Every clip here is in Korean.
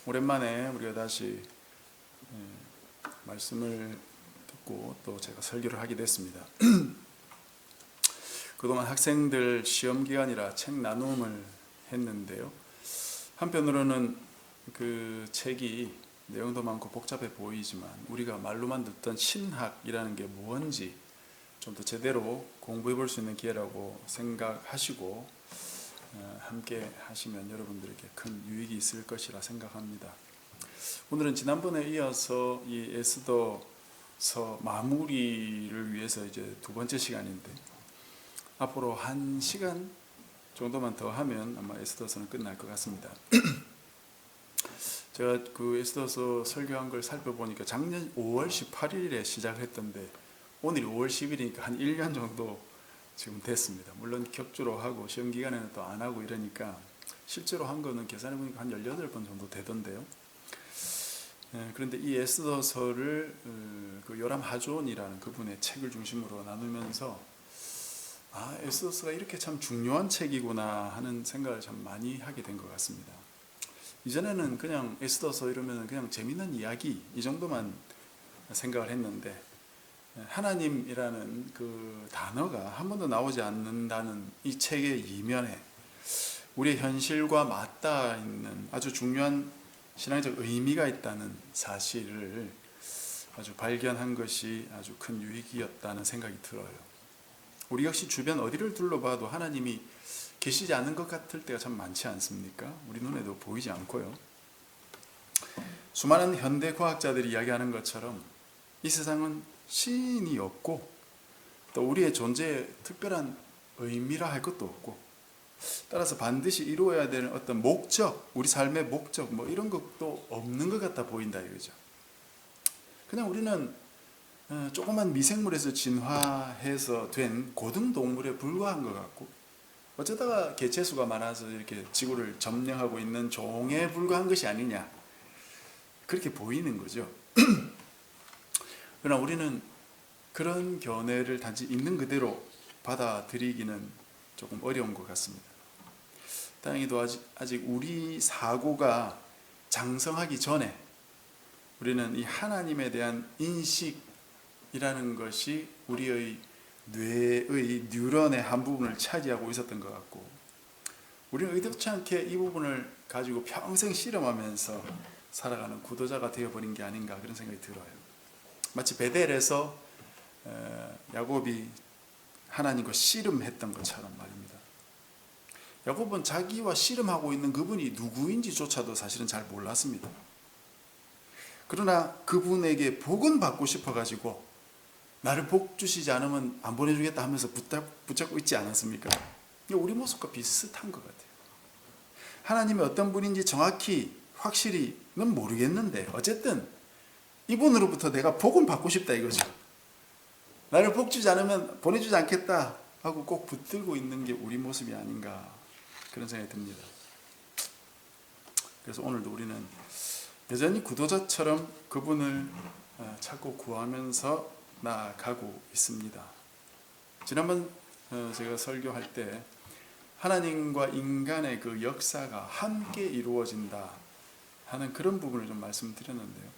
오랜만에 우리가 다시 말씀을 듣고 또 제가 설교를 하게 됐습니다. 그동안 학생들 시험 기간이라 책 나눔을 했는데요. 한편으로는 그 책이 내용도 많고 복잡해 보이지만 우리가 말로만 듣던 신학이라는 게 뭔지 좀 더 제대로 공부해 볼 수 있는 기회라고 생각하시고 함께 하시면 여러분들에게 큰 유익이 있을 것이라 생각합니다. 오늘은 지난번에 이어서 이 에스더서 마무리를 위해서 이제 두 번째 시간인데 앞으로 1시간 정도만 더 하면 아마 에스더서는 끝날 것 같습니다. 제가 그 에스더서 설교한 걸 살펴보니까 작년 5월 18일에 시작했던데 오늘이 5월 10일이니까 한 1년 정도 지금 됐습니다. 물론 격주로 하고 시험 기간에는 또 안 하고 이러니까 실제로 한 거는 계산해 보니까 한 18번 정도 되던데요. 그런데 이 에스더서를 그 요람 하존이라는 그분의 책을 중심으로 나누면서 에스더서가 이렇게 참 중요한 책이구나 하는 생각을 참 많이 하게 된 것 같습니다. 이전에는 그냥 에스더서 이러면 그냥 재밌는 이야기 이 정도만 생각을 했는데 하나님이라는 그 단어가 한 번도 나오지 않는다는 이 책의 이면에 우리의 현실과 맞닿아 있는 아주 중요한 신앙적 의미가 있다는 사실을 아주 발견한 것이 아주 큰 유익이었다는 생각이 들어요. 우리 역시 주변 어디를 둘러봐도 하나님이 계시지 않은 것 같을 때가 참 많지 않습니까? 우리 눈에도 보이지 않고요. 수많은 현대 과학자들이 이야기하는 것처럼 이 세상은 신이 없고 또 우리의 존재에 특별한 의미라 할 것도 없고 따라서 반드시 이루어야 되는 어떤 목적, 우리 삶의 목적 뭐 이런 것도 없는 것 같아 보인다 이거죠. 그냥 우리는 조그만 미생물에서 진화해서 된 고등동물에 불과한 것 같고 어쩌다가 개체수가 많아서 이렇게 지구를 점령하고 있는 종에 불과한 것이 아니냐 그렇게 보이는 거죠. 그러나 우리는 그런 견해를 단지 있는 그대로 받아들이기는 조금 어려운 것 같습니다. 다행히도 아직 우리 사고가 장성하기 전에 우리는 이 하나님에 대한 인식이라는 것이 우리의 뇌의 뉴런의 한 부분을 차지하고 있었던 것 같고 우리는 의도치 않게 이 부분을 가지고 평생 씨름하면서 살아가는 구도자가 되어버린 게 아닌가 그런 생각이 들어요. 마치 베델에서 야곱이 하나님과 씨름했던 것처럼 말입니다. 야곱은 자기와 씨름하고 있는 그분이 누구인지조차도 사실은 잘 몰랐습니다. 그러나 그분에게 복은 받고 싶어가지고 나를 복 주시지 않으면 안 보내주겠다 하면서 붙잡고 있지 않았습니까? 우리 모습과 비슷한 것 같아요. 하나님이 어떤 분인지 정확히 확실히는 모르겠는데 어쨌든 이분으로부터 내가 복은 받고 싶다 이거죠. 나를 복 주지 않으면 보내주지 않겠다 하고 꼭 붙들고 있는 게 우리 모습이 아닌가 그런 생각이 듭니다. 그래서 오늘도 우리는 여전히 구도자처럼 그분을 찾고 구하면서 나아가고 있습니다. 지난번 제가 설교할 때 하나님과 인간의 그 역사가 함께 이루어진다 하는 그런 부분을 좀 말씀드렸는데요.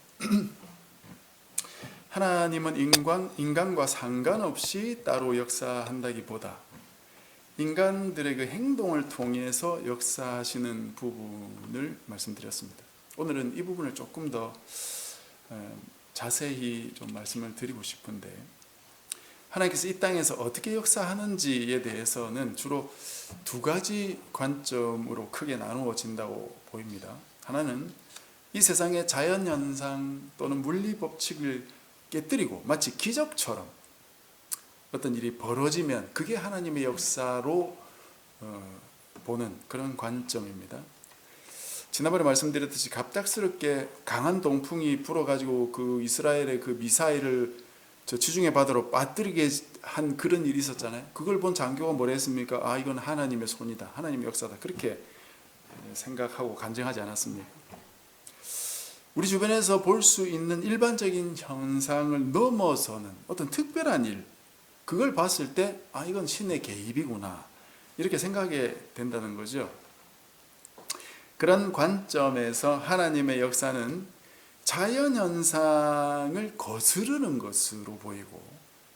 하나님은 인간과 상관없이 따로 역사한다기보다 인간들의 그 행동을 통해서 역사하시는 부분을 말씀드렸습니다. 오늘은 이 부분을 조금 더 자세히 좀 말씀을 드리고 싶은데 하나님께서 이 땅에서 어떻게 역사하는지에 대해서는 주로 두 가지 관점으로 크게 나누어진다고 보입니다. 하나는 이 세상의 자연현상 또는 물리법칙을 깨뜨리고 마치 기적처럼 어떤 일이 벌어지면 그게 하나님의 역사로 보는 그런 관점입니다. 지난번에 말씀드렸듯이 갑작스럽게 강한 동풍이 불어가지고 그 이스라엘의 그 미사일을 저 지중해 바다로 빠뜨리게 한 그런 일이 있었잖아요. 그걸 본 장교가 뭐라 했습니까? 이건 하나님의 손이다. 하나님의 역사다. 그렇게 생각하고 간증하지 않았습니까? 우리 주변에서 볼 수 있는 일반적인 현상을 넘어서는 어떤 특별한 일, 그걸 봤을 때 이건 신의 개입이구나 이렇게 생각하게 된다는 거죠. 그런 관점에서 하나님의 역사는 자연현상을 거스르는 것으로 보이고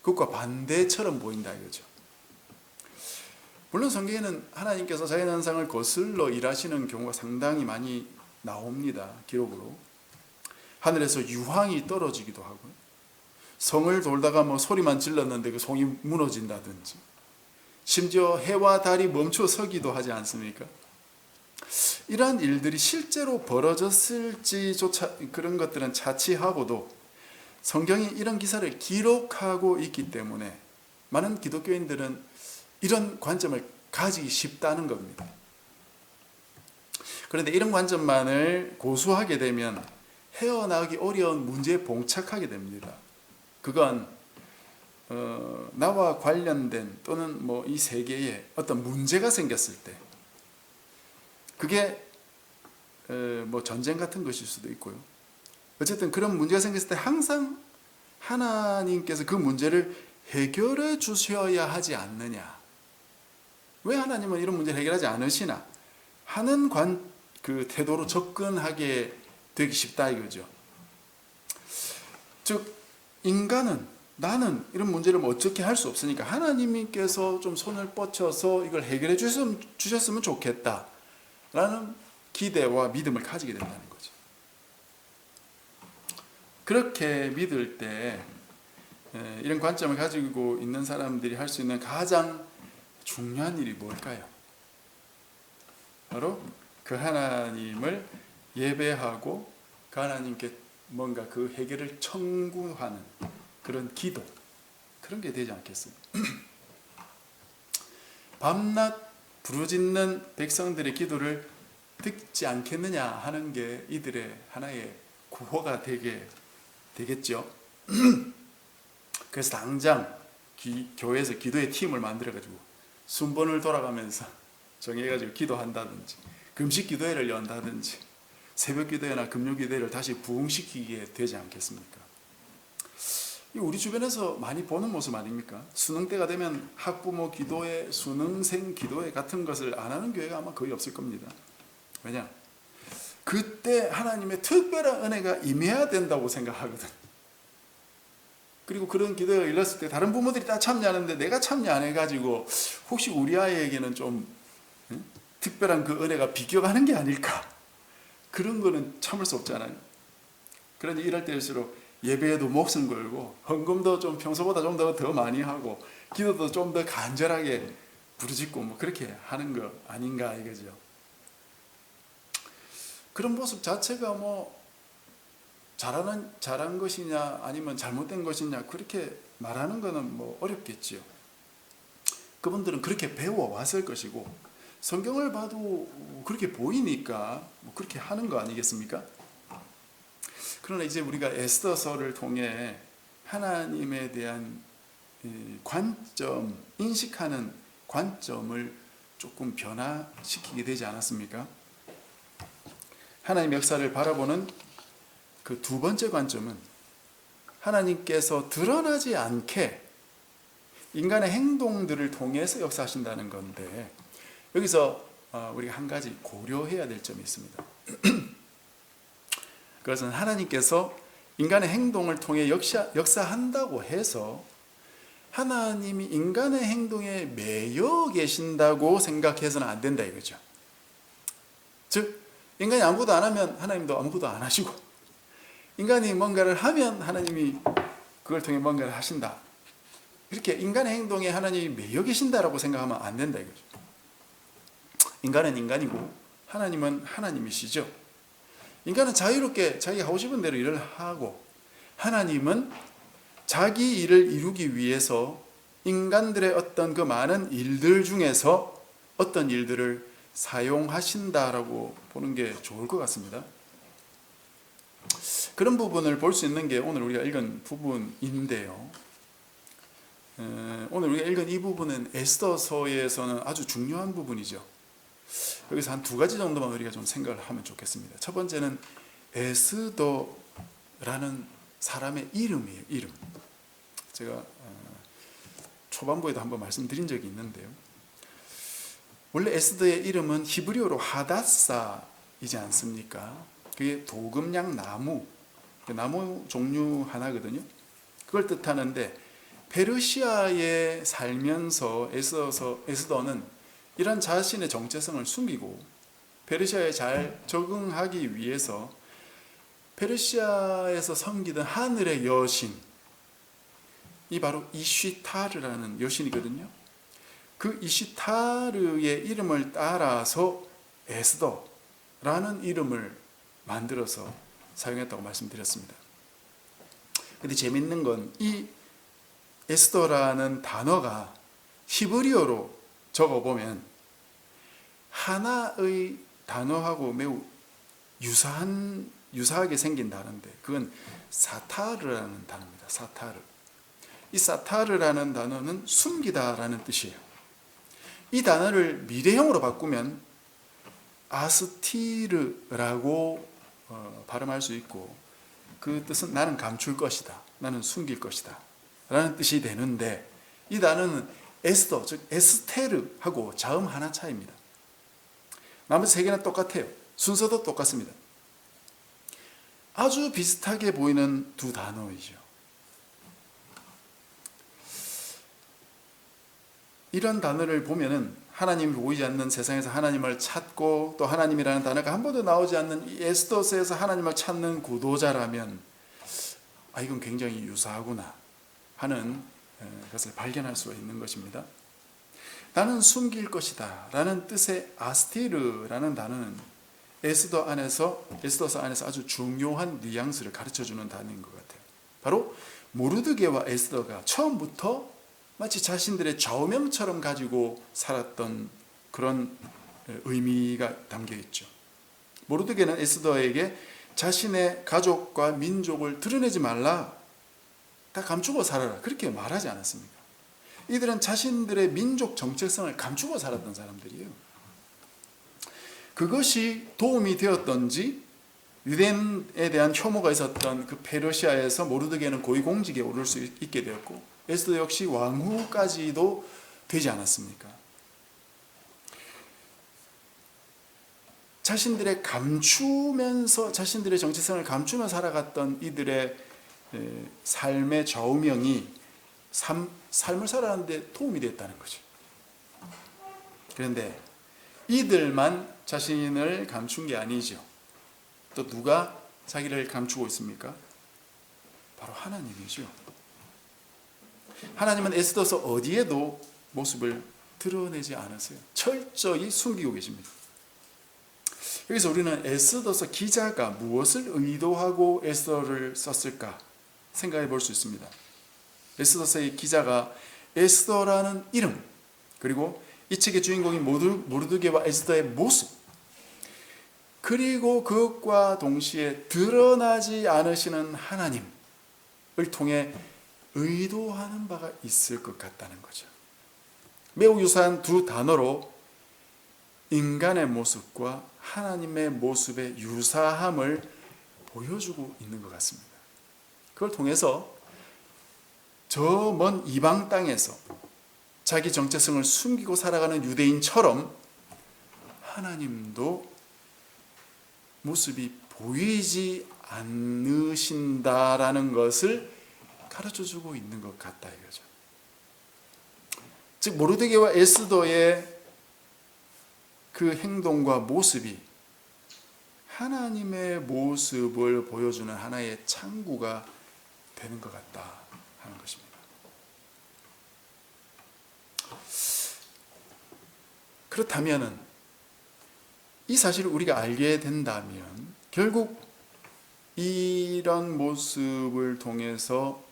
그것과 반대처럼 보인다 이거죠. 물론 성경에는 하나님께서 자연현상을 거슬러 일하시는 경우가 상당히 많이 나옵니다. 기록으로. 하늘에서 유황이 떨어지기도 하고요. 성을 돌다가 뭐 소리만 질렀는데 그 성이 무너진다든지, 심지어 해와 달이 멈춰 서기도 하지 않습니까? 이러한 일들이 실제로 벌어졌을지조차 그런 것들은 차치하고도 성경이 이런 기사를 기록하고 있기 때문에 많은 기독교인들은 이런 관점을 가지기 쉽다는 겁니다. 그런데 이런 관점만을 고수하게 되면 헤어나오기 어려운 문제에 봉착하게 됩니다. 그건 나와 관련된 또는 뭐 이 세계에 어떤 문제가 생겼을 때, 그게 뭐 전쟁 같은 것일 수도 있고요. 어쨌든 그런 문제가 생겼을 때 항상 하나님께서 그 문제를 해결해 주셔야 하지 않느냐. 왜 하나님은 이런 문제를 해결하지 않으시나 하는 그 태도로 접근하게 되기 쉽다 이거죠. 즉 나는 이런 문제를 뭐 어떻게 할 수 없으니까 하나님께서 좀 손을 뻗쳐서 이걸 해결해 주셨으면 좋겠다라는 기대와 믿음을 가지게 된다는 거죠. 그렇게 믿을 때 이런 관점을 가지고 있는 사람들이 할 수 있는 가장 중요한 일이 뭘까요? 바로 그 하나님을 예배하고 그 하나님께 뭔가 그 해결을 청구하는 그런 기도, 그런 게 되지 않겠습니까? 밤낮 부르짖는 백성들의 기도를 듣지 않겠느냐 하는 게 이들의 하나의 구호가 되겠죠. 그래서 당장 교회에서 기도의 팀을 만들어가지고 순번을 돌아가면서 정해가지고 기도한다든지, 금식 기도회를 연다든지, 새벽 기도회나 금요 기도회를 다시 부흥시키게 되지 않겠습니까? 우리 주변에서 많이 보는 모습 아닙니까? 수능 때가 되면 학부모 기도회, 수능생 기도회 같은 것을 안 하는 교회가 아마 거의 없을 겁니다. 왜냐? 그때 하나님의 특별한 은혜가 임해야 된다고 생각하거든. 그리고 그런 기도회가 일렀을 때 다른 부모들이 다 참여하는데 내가 참여 안 해가지고 혹시 우리 아이에게는 좀 특별한 그 은혜가 비껴가는 게 아닐까? 그런 거는 참을 수 없잖아요. 그러니 이럴 때일수록 예배에도 목숨 걸고 헌금도 좀 평소보다 좀 더 많이 하고 기도도 좀 더 간절하게 부르짖고 뭐 그렇게 하는 거 아닌가 이거죠. 그런 모습 자체가 뭐 잘한 것이냐 아니면 잘못된 것이냐 그렇게 말하는 거는 뭐 어렵겠지요. 그분들은 그렇게 배워왔을 것이고 성경을 봐도 그렇게 보이니까 뭐 그렇게 하는 거 아니겠습니까? 그러나 이제 우리가 에스더서를 통해 하나님에 대한 관점, 인식하는 관점을 조금 변화시키게 되지 않았습니까? 하나님의 역사를 바라보는 그 두 번째 관점은 하나님께서 드러나지 않게 인간의 행동들을 통해서 역사하신다는 건데, 여기서 우리가 한 가지 고려해야 될 점이 있습니다. 그것은 하나님께서 인간의 행동을 통해 역사한다고 해서 하나님이 인간의 행동에 매여 계신다고 생각해서는 안 된다 이거죠. 즉 인간이 아무것도 안 하면 하나님도 아무것도 안 하시고, 인간이 뭔가를 하면 하나님이 그걸 통해 뭔가를 하신다, 이렇게 인간의 행동에 하나님이 매여 계신다라고 생각하면 안 된다 이거죠. 인간은 인간이고 하나님은 하나님이시죠. 인간은 자유롭게 자기가 하고 싶은 대로 일을 하고, 하나님은 자기 일을 이루기 위해서 인간들의 어떤 그 많은 일들 중에서 어떤 일들을 사용하신다라고 보는 게 좋을 것 같습니다. 그런 부분을 볼 수 있는 게 오늘 우리가 읽은 부분인데요. 오늘 우리가 읽은 이 부분은 에스더서에서는 아주 중요한 부분이죠. 여기서 한 두 가지 정도만 우리가 좀 생각을 하면 좋겠습니다. 첫 번째는 에스더라는 사람의 이름이에요. 이름. 제가 초반부에도 한번 말씀드린 적이 있는데요. 원래 에스더의 이름은 히브리어로 하닷사, 이지 않습니까? 그게 도금양 나무, 나무 종류 하나거든요. 그걸 뜻하는데 페르시아에 살면서 에스더는 이런 자신의 정체성을 숨기고 페르시아에 잘 적응하기 위해서 페르시아에서 섬기던 하늘의 여신, 이 바로 이쉬타르라는 여신이거든요. 그 이쉬타르의 이름을 따라서 에스더라는 이름을 만들어서 사용했다고 말씀드렸습니다. 근데 재밌는 건 이 에스더라는 단어가 히브리어로 적어보면 하나의 단어하고 매우 유사하게 생긴 단어인데 그건 사타르라는 단어입니다. 사타르. 이 사타르라는 단어는 숨기다라는 뜻이에요. 이 단어를 미래형으로 바꾸면 아스티르라고 발음할 수 있고 그 뜻은 나는 감출 것이다, 나는 숨길 것이다 라는 뜻이 되는데 이 단어는 에스더, 즉 에스테르하고 자음 하나 차이입니다. 나머지 세 개는 똑같아요. 순서도 똑같습니다. 아주 비슷하게 보이는 두 단어이죠. 이런 단어를 보면은 하나님이 보이지 않는 세상에서 하나님을 찾고 또 하나님이라는 단어가 한 번도 나오지 않는 이 에스더서에서 하나님을 찾는 구도자라면 이건 굉장히 유사하구나 하는 것을 발견할 수가 있는 것입니다. 나는 숨길 것이다 라는 뜻의 아스티르라는 단어는 에스더서 안에서 아주 중요한 뉘앙스를 가르쳐주는 단어인 것 같아요. 바로 모르드게와 에스더가 처음부터 마치 자신들의 좌우명처럼 가지고 살았던 그런 의미가 담겨 있죠. 모르드게는 에스더에게 자신의 가족과 민족을 드러내지 말라, 다 감추고 살아라 그렇게 말하지 않았습니까? 이들은 자신들의 민족 정체성을 감추고 살았던 사람들이에요. 그것이 도움이 되었던지 유대인에 대한 혐오가 있었던 그 페르시아에서 모르드게는 고위공직에 오를 수 있게 되었고 에스더 역시 왕후까지도 되지 않았습니까? 자신들의 정체성을 감추며 살아갔던 이들의 삶의 좌우명이 삶을 살아가는데 도움이 됐다는 거죠. 그런데 이들만 자신을 감춘 게 아니죠. 또 누가 자기를 감추고 있습니까? 바로 하나님이죠. 하나님은 에스더서 어디에도 모습을 드러내지 않으세요. 철저히 숨기고 계십니다. 여기서 우리는 에스더서 기자가 무엇을 의도하고 에스더를 썼을까 생각해 볼 수 있습니다. 에스더서의 기자가 에스더라는 이름, 그리고 이 책의 주인공인 모르드게와 에스더의 모습, 그리고 그것과 동시에 드러나지 않으시는 하나님을 통해 의도하는 바가 있을 것 같다는 거죠. 매우 유사한 두 단어로 인간의 모습과 하나님의 모습의 유사함을 보여주고 있는 것 같습니다. 그걸 통해서 저 먼 이방 땅에서 자기 정체성을 숨기고 살아가는 유대인처럼 하나님도 모습이 보이지 않으신다라는 것을 가르쳐주고 있는 것 같다 이거죠. 즉 모르드게와 에스더의 그 행동과 모습이 하나님의 모습을 보여주는 하나의 창구가 되는 것 같다 하는 것입니다. 그렇다면 이 사실을 우리가 알게 된다면 결국 이런 모습을 통해서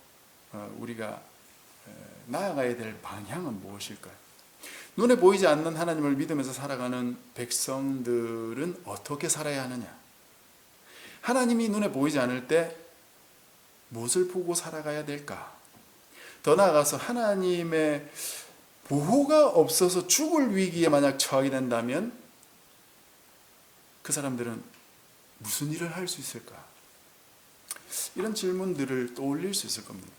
우리가 나아가야 될 방향은 무엇일까요? 눈에 보이지 않는 하나님을 믿으면서 살아가는 백성들은 어떻게 살아야 하느냐? 하나님이 눈에 보이지 않을 때 무엇을 보고 살아가야 될까? 더 나아가서 하나님의 보호가 없어서 죽을 위기에 만약 처하게 된다면 그 사람들은 무슨 일을 할 수 있을까? 이런 질문들을 떠올릴 수 있을 겁니다.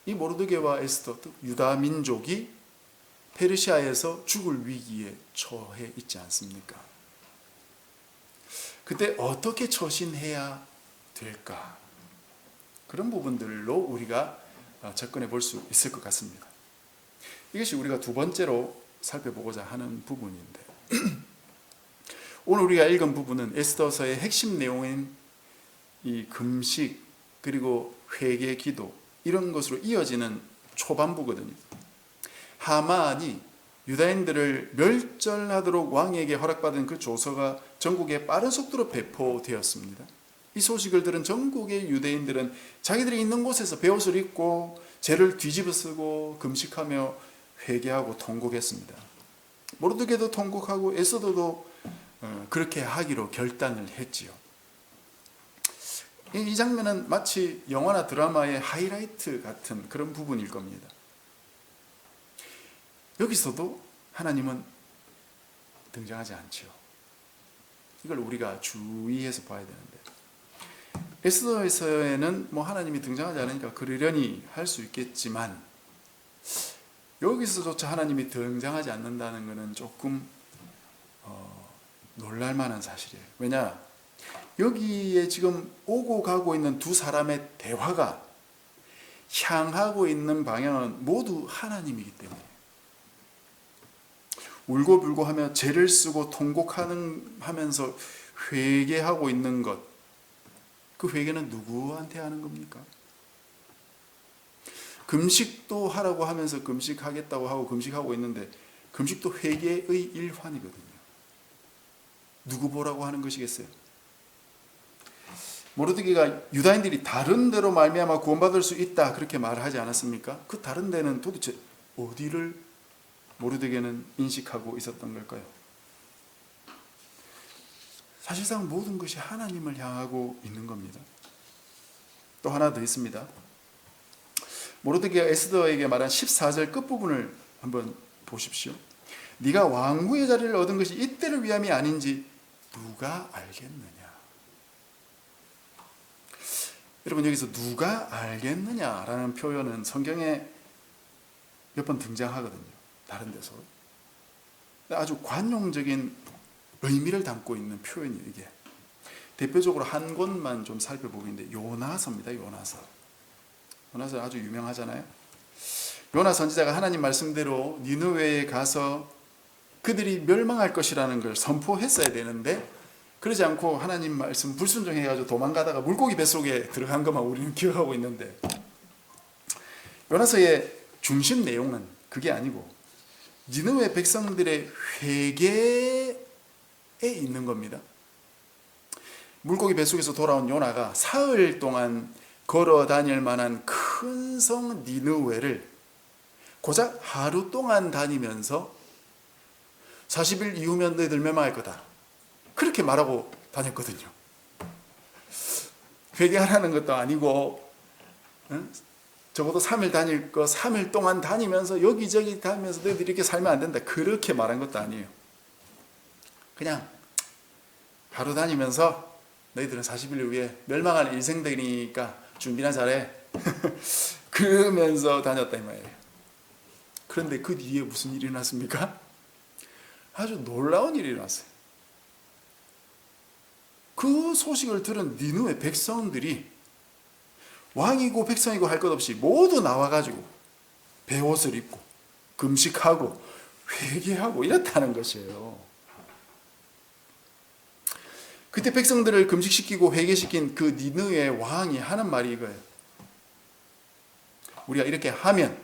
이 모르드게와 에스더, 유다 민족이 페르시아에서 죽을 위기에 처해 있지 않습니까? 그때 어떻게 처신해야 될까? 그런 부분들로 우리가 접근해 볼 수 있을 것 같습니다. 이것이 우리가 두 번째로 살펴보고자 하는 부분인데, 오늘 우리가 읽은 부분은 에스더서의 핵심 내용인 이 금식 그리고 회개 기도 이런 것으로 이어지는 초반부거든요. 하만이 유다인들을 멸절하도록 왕에게 허락받은 그 조서가 전국에 빠른 속도로 배포되었습니다. 이 소식을 들은 전국의 유대인들은 자기들이 있는 곳에서 베옷을 입고 죄를 뒤집어쓰고 금식하며 회개하고 통곡했습니다. 모르드게도 통곡하고 에스더도 그렇게 하기로 결단을 했지요. 이 장면은 마치 영화나 드라마의 하이라이트 같은 그런 부분일 겁니다. 여기서도 하나님은 등장하지 않죠. 이걸 우리가 주의해서 봐야 되는데, 에스더에서는 하나님이 등장하지 않으니까 그러려니 할 수 있겠지만, 여기서조차 하나님이 등장하지 않는다는 것은 조금 놀랄만한 사실이에요. 왜냐? 여기에 지금 오고 가고 있는 두 사람의 대화가 향하고 있는 방향은 모두 하나님이기 때문에, 울고불고 하며 죄를 쓰고 통곡하면서 회개하고 있는 것, 그 회개는 누구한테 하는 겁니까? 금식도 하라고 하면서 금식하겠다고 하고 금식하고 있는데, 금식도 회개의 일환이거든요. 누구 보라고 하는 것이겠어요? 모르드게가 유다인들이 다른 데로 말미암아 구원받을 수 있다 그렇게 말하지 않았습니까? 그 다른 데는 도대체 어디를 모르드게는 인식하고 있었던 걸까요? 사실상 모든 것이 하나님을 향하고 있는 겁니다. 또 하나 더 있습니다. 모르드게가 에스더에게 말한 14절 끝부분을 한번 보십시오. 네가 왕후의 자리를 얻은 것이 이때를 위함이 아닌지 누가 알겠느냐. 여러분, 여기서 누가 알겠느냐라는 표현은 성경에 몇 번 등장하거든요. 다른 데서. 아주 관용적인 의미를 담고 있는 표현이에요, 이게. 대표적으로 한 곳만 좀 살펴보겠는데, 요나서입니다. 요나서 아주 유명하잖아요. 요나 선지자가 하나님 말씀대로 니느웨에 가서 그들이 멸망할 것이라는 걸 선포했어야 되는데, 그러지 않고 하나님 말씀 불순종해가지고 도망가다가 물고기 뱃속에 들어간 것만 우리는 기억하고 있는데, 요나서의 중심 내용은 그게 아니고 니느웨 백성들의 회개에 있는 겁니다. 물고기 뱃속에서 돌아온 요나가 사흘 동안 걸어 다닐 만한 큰 성 니느웨를 고작 하루 동안 다니면서 40일 이후면 너희들 멸망할 거다, 그렇게 말하고 다녔거든요. 회개하라는 것도 아니고, 적어도 3일 다닐 거 3일 동안 다니면서 여기저기 다니면서 너희들이 이렇게 살면 안 된다, 그렇게 말한 것도 아니에요. 그냥 하루 다니면서 너희들은 40일 후에 멸망할 인생들이니까 준비나 잘해 그러면서 다녔다 이 말이에요. 그런데 그 뒤에 무슨 일이 났습니까? 아주 놀라운 일이 일어났어요. 그 소식을 들은 니느웨 백성들이 왕이고 백성이고 할 것 없이 모두 나와가지고 베옷을 입고 금식하고 회개하고 이랬다는 것이에요. 그때 백성들을 금식시키고 회개시킨 그 니느웨 왕이 하는 말이 이거예요. 우리가 이렇게 하면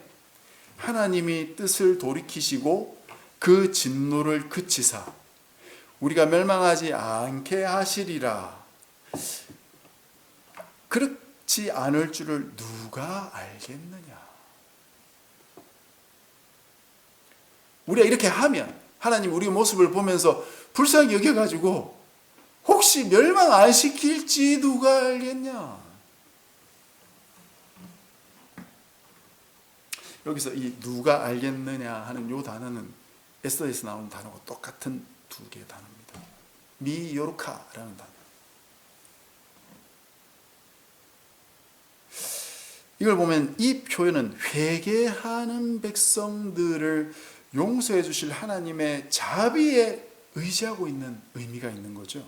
하나님이 뜻을 돌이키시고 그 진노를 그치사 우리가 멸망하지 않게 하시리라. 그렇지 않을 줄을 누가 알겠느냐. 우리가 이렇게 하면 하나님 우리 모습을 보면서 불쌍히 여겨가지고 혹시 멸망 안 시킬지 누가 알겠냐. 여기서 이 누가 알겠느냐 하는 이 단어는 에스더에서 나오는 단어가 똑같은 두 개의 단어입니다. 미요르카라는 단어. 이걸 보면 이 표현은 회개하는 백성들을 용서해 주실 하나님의 자비에 의지하고 있는 의미가 있는 거죠.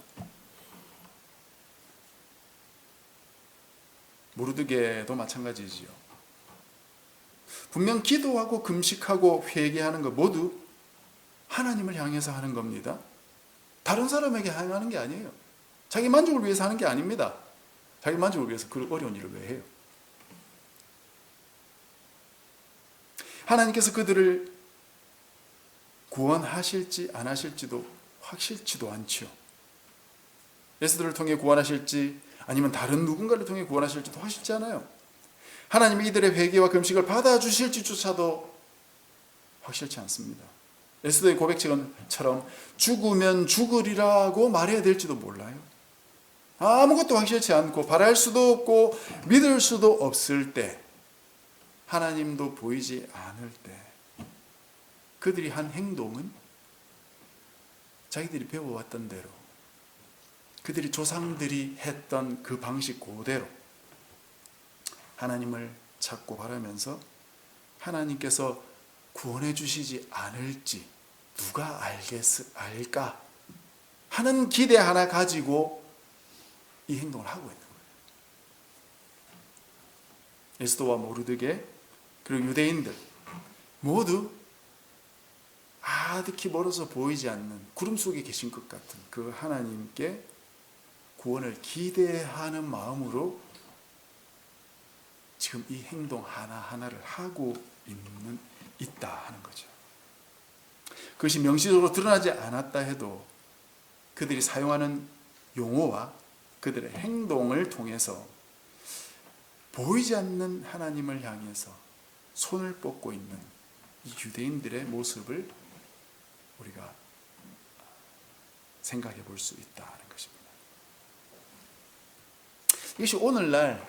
모르드게도 마찬가지지요. 분명 기도하고 금식하고 회개하는 것 모두 하나님을 향해서 하는 겁니다. 다른 사람에게 향하는 게 아니에요. 자기 만족을 위해서 하는 게 아닙니다. 자기 만족을 위해서 그 어려운 일을 왜 해요? 하나님께서 그들을 구원하실지 안 하실지도 확실치도 않죠. 에스더를 통해 구원하실지 아니면 다른 누군가를 통해 구원하실지도 확실치 않아요. 하나님이 이들의 회개와 금식을 받아주실지조차도 확실치 않습니다. 에스더의 고백처럼 죽으면 죽으리라고 말해야 될지도 몰라요. 아무것도 확실치 않고 바랄 수도 없고 믿을 수도 없을 때, 하나님도 보이지 않을 때 그들이 한 행동은 자기들이 배워왔던 대로, 그들이 조상들이 했던 그 방식 그대로 하나님을 찾고 바라면서 하나님께서 구원해 주시지 않을지 누가 알까 하는 기대 하나 가지고 이 행동을 하고 있는 거예요. 에스더와 모르드게 그리고 유대인들 모두 아득히 멀어서 보이지 않는 구름 속에 계신 것 같은 그 하나님께 구원을 기대하는 마음으로 지금 이 행동 하나하나를 하고 있다 하는 거죠. 그것이 명시적으로 드러나지 않았다 해도 그들이 사용하는 용어와 그들의 행동을 통해서 보이지 않는 하나님을 향해서 손을 뻗고 있는 이 유대인들의 모습을 우리가 생각해 볼 수 있다는 것입니다. 이것이 오늘날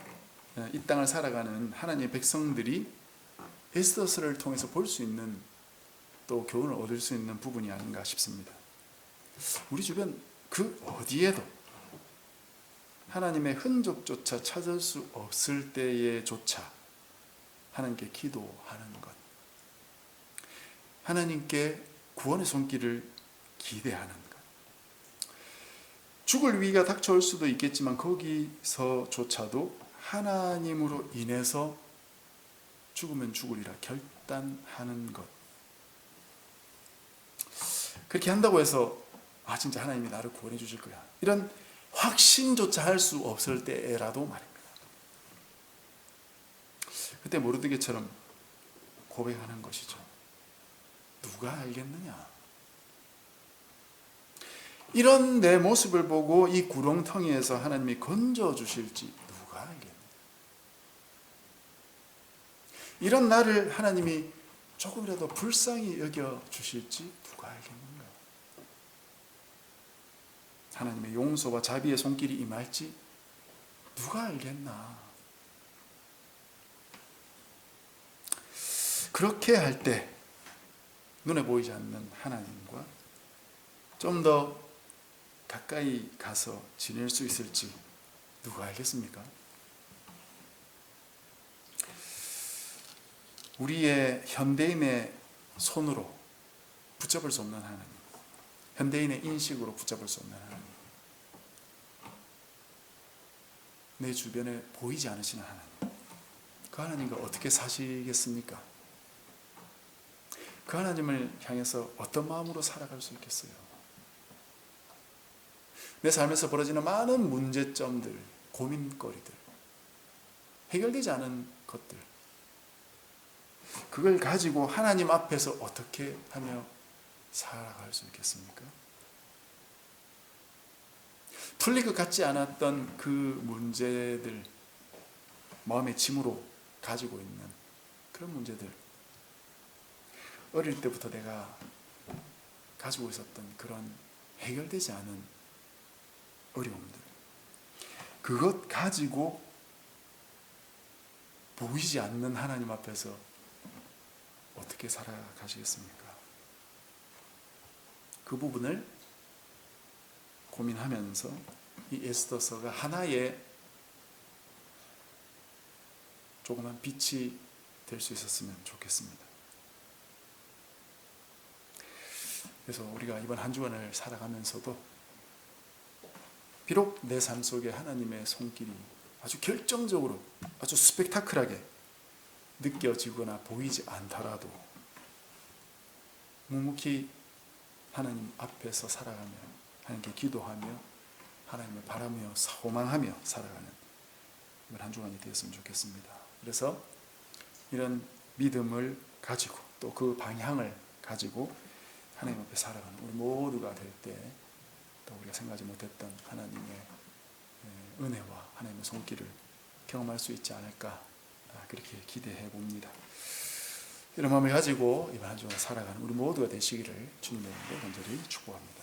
이 땅을 살아가는 하나님의 백성들이 에스더서를 통해서 볼 수 있는, 또 교훈을 얻을 수 있는 부분이 아닌가 싶습니다. 우리 주변 그 어디에도 하나님의 흔적조차 찾을 수 없을 때에조차 하나님께 기도하는 것, 하나님께 구원의 손길을 기대하는 것, 죽을 위기가 닥쳐올 수도 있겠지만 거기서조차도 하나님으로 인해서 죽으면 죽으리라 결단하는 것, 그렇게 한다고 해서 진짜 하나님이 나를 구원해 주실 거야 이런 확신조차 할 수 없을 때라도 말입니다. 그때 모르드게처럼 고백하는 것이죠. 누가 알겠느냐? 이런 내 모습을 보고 이 구렁텅이에서 하나님이 건져주실지 누가 알겠느냐? 이런 나를 하나님이 조금이라도 불쌍히 여겨주실지 누가 알겠는가? 하나님의 용서와 자비의 손길이 임할지 누가 알겠나? 그렇게 할 때 눈에 보이지 않는 하나님과 좀 더 가까이 가서 지낼 수 있을지 누가 알겠습니까? 우리의 현대인의 손으로 붙잡을 수 없는 하나님, 현대인의 인식으로 붙잡을 수 없는 하나님, 내 주변에 보이지 않으시는 하나님, 그 하나님과 어떻게 사시겠습니까? 그 하나님을 향해서 어떤 마음으로 살아갈 수 있겠어요? 내 삶에서 벌어지는 많은 문제점들, 고민거리들, 해결되지 않은 것들, 그걸 가지고 하나님 앞에서 어떻게 하며 살아갈 수 있겠습니까? 풀릴 것 같지 않았던 그 문제들, 마음의 짐으로 가지고 있는 그런 문제들, 어릴 때부터 내가 가지고 있었던 그런 해결되지 않은 어려움들, 그것 가지고 보이지 않는 하나님 앞에서 어떻게 살아가시겠습니까? 그 부분을 고민하면서 이 에스더서가 하나의 조그만 빛이 될 수 있었으면 좋겠습니다. 그래서 우리가 이번 한 주간을 살아가면서도 비록 내 삶 속에 하나님의 손길이 아주 결정적으로 아주 스펙타클하게 느껴지거나 보이지 않더라도 묵묵히 하나님 앞에서 살아가며 하나님께 기도하며 하나님을 바라며 소망하며 살아가는 이번 한 주간이 되었으면 좋겠습니다. 그래서 이런 믿음을 가지고 또 그 방향을 가지고 하나님 앞에 살아가는 우리 모두가 될 때 또 우리가 생각하지 못했던 하나님의 은혜와 하나님의 손길을 경험할 수 있지 않을까 그렇게 기대해 봅니다. 이런 마음을 가지고 이번 한 주간 살아가는 우리 모두가 되시기를 주님의 이름으로 간절히 축복합니다.